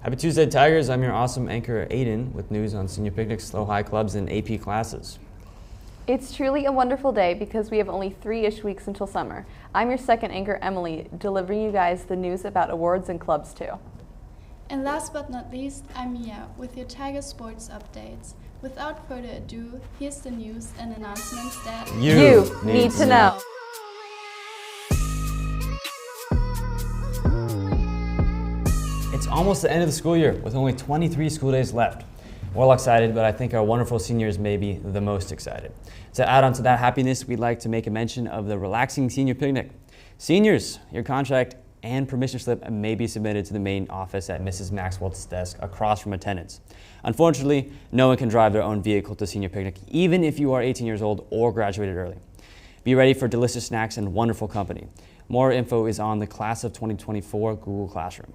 Happy Tuesday, Tigers. I'm your awesome anchor, Aiden, with news on senior picnics, slow high clubs, and AP classes. It's truly a wonderful day because we have only 3-ish weeks until summer. I'm your second anchor, Emily, delivering you guys the news about awards and clubs too. And last but not least, I'm Mia with your Tiger Sports updates. Without further ado, here's the news and announcements that you need to know. It's almost the end of the school year with only 23 school days left. We're all excited, but I think our wonderful seniors may be the most excited. To add on to that happiness, we'd like to make a mention of the relaxing senior picnic. Seniors, your contract and permission slip may be submitted to the main office at Mrs. Maxwell's desk across from attendants. Unfortunately, no one can drive their own vehicle to senior picnic, even if you are 18 years old or graduated early. Be ready for delicious snacks and wonderful company. More info is on the Class of 2024 Google Classroom.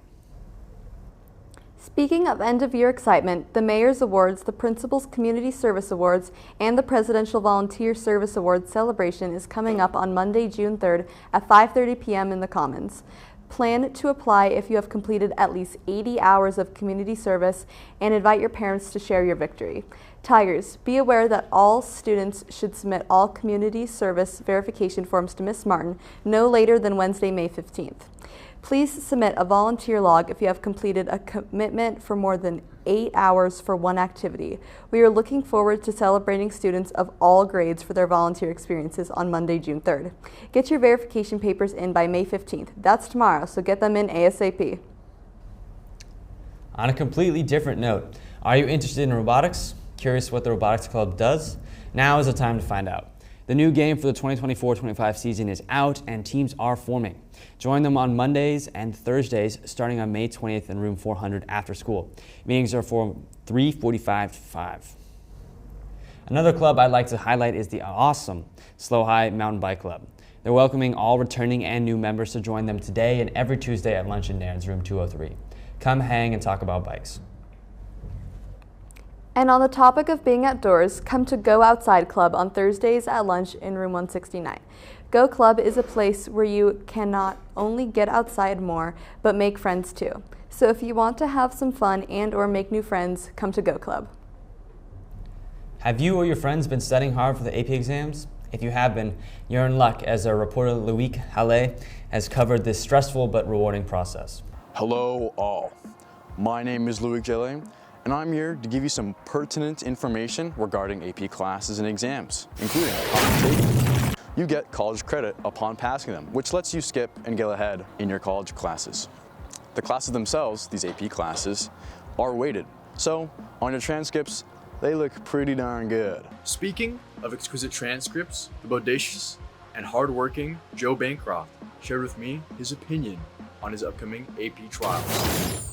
Speaking of end-of-year excitement, the Mayor's Awards, the Principal's Community Service Awards, and the Presidential Volunteer Service Awards celebration is coming up on Monday, June 3rd at 5:30 p.m. in the Commons. Plan to apply if you have completed at least 80 hours of community service and invite your parents to share your victory. Tigers, be aware that all students should submit all community service verification forms to Ms. Martin no later than Wednesday, May 15th. Please submit a volunteer log if you have completed a commitment for more than 8 hours for one activity. We are looking forward to celebrating students of all grades for their volunteer experiences on Monday, June 3rd. Get your verification papers in by May 15th. That's tomorrow, so get them in ASAP. On a completely different note, are you interested in robotics? Curious what the Robotics Club does? Now is the time to find out. The new game for the 2024-25 season is out and teams are forming. Join them on Mondays and Thursdays starting on May 20th in room 400 after school. Meetings are from 3:45 to 5. Another club I'd like to highlight is the awesome Slow High Mountain Bike Club. They're welcoming all returning and new members to join them today and every Tuesday at Lunch and Dan's room 203. Come hang and talk about bikes. And on the topic of being outdoors, come to Go Outside Club on Thursdays at lunch in room 169. Go Club is a place where you can not only get outside more, but make friends too. So if you want to have some fun and or make new friends, come to Go Club. Have you or your friends been studying hard for the AP exams? If you have been, you're in luck as our reporter Loic Halle has covered this stressful but rewarding process. Hello all, my name is Loic Halle, and I'm here to give you some pertinent information regarding AP classes and exams, including how to take them. You get college credit upon passing them, which lets you skip and get ahead in your college classes. The classes themselves, these AP classes, are weighted, so on your transcripts, they look pretty darn good. Speaking of exquisite transcripts, the bodacious and hardworking Joe Bancroft shared with me his opinion on his upcoming AP trials.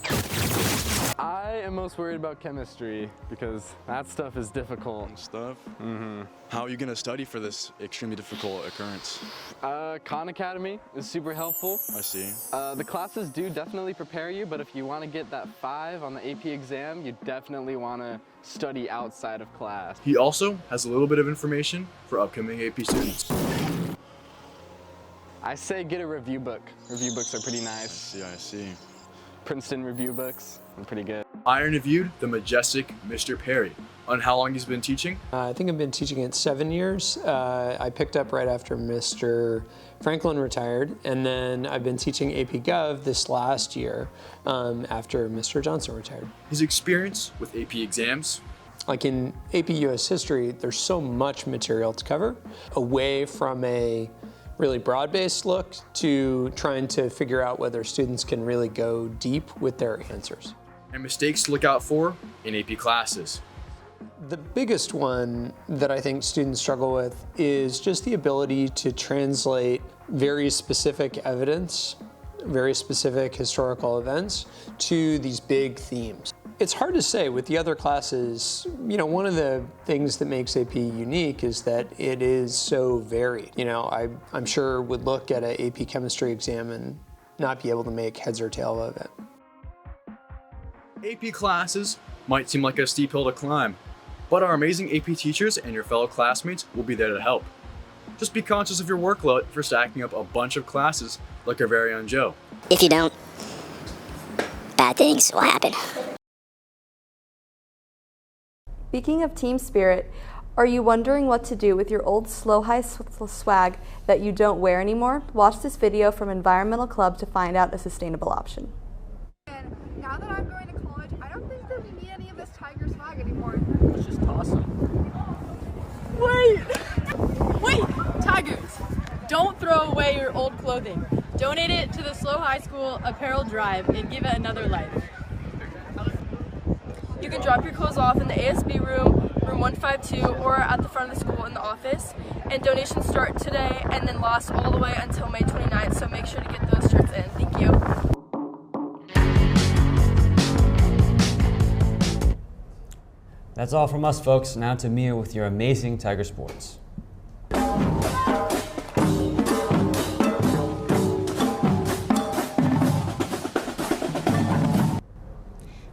I am most worried about chemistry because that stuff is difficult. How are you going to study for this extremely difficult occurrence? Khan Academy is super helpful. I see. The classes do definitely prepare you, but if you want to get that 5 on the AP exam, you definitely want to study outside of class. He also has a little bit of information for upcoming AP students. I say get a review book. Review books are pretty nice. I see. Princeton review books are pretty good. I interviewed the majestic Mr. Perry on how long he's been teaching. I think I've been teaching it 7 years. I picked up right after Mr. Franklin retired, and then I've been teaching AP Gov this last year after Mr. Johnson retired. His experience with AP exams. Like in AP US History, there's so much material to cover, away from a really broad-based look to trying to figure out whether students can really go deep with their answers. And mistakes to look out for in AP classes. The biggest one that I think students struggle with is just the ability to translate very specific evidence, very specific historical events to these big themes. It's hard to say with the other classes. One of the things that makes AP unique is that it is so varied. I'm sure would look at an AP chemistry exam and not be able to make heads or tail of it. AP classes might seem like a steep hill to climb, but our amazing AP teachers and your fellow classmates will be there to help. Just be conscious of your workload for stacking up a bunch of classes like our very own Joe. If you don't, bad things will happen. Speaking of team spirit, are you wondering what to do with your old slow high swag that you don't wear anymore? Watch this video from Environmental Club to find out a sustainable option. And now that I'm going to college, I don't think that we need any of this tiger swag anymore. Let's just toss them. Wait, Tigers! Don't throw away your old clothing. Donate it to the Slow High School Apparel Drive and give it another life. You can drop your clothes off in the ASB room, room 152, or at the front of the school in the office. And donations start today and then last all the way until May 29th, so make sure to get those shirts in. Thank you. That's all from us, folks. Now to Mia with your amazing Tiger Sports.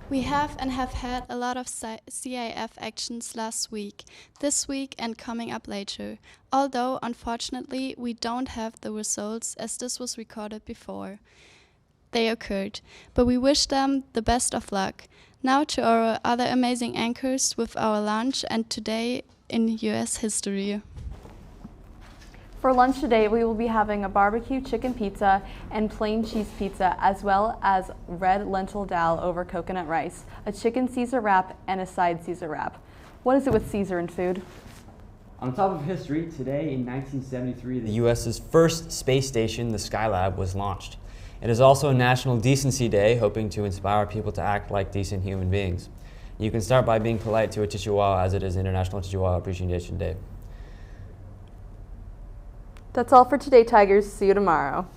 We have had a lot of CIF actions last week, this week and coming up later, although unfortunately we don't have the results as this was recorded before they occurred, but we wish them the best of luck. Now to our other amazing anchors with our lunch and today in US history. For lunch today, we will be having a barbecue chicken pizza and plain cheese pizza, as well as red lentil dal over coconut rice, a chicken Caesar wrap, and a side Caesar wrap. What is it with Caesar in food? On top of history, today in 1973, the U.S.'s first space station, the Skylab, was launched. It is also National Decency Day, hoping to inspire people to act like decent human beings. You can start by being polite to a Chihuahua, as it is International Chihuahua Appreciation Day. That's all for today, Tigers. See you tomorrow.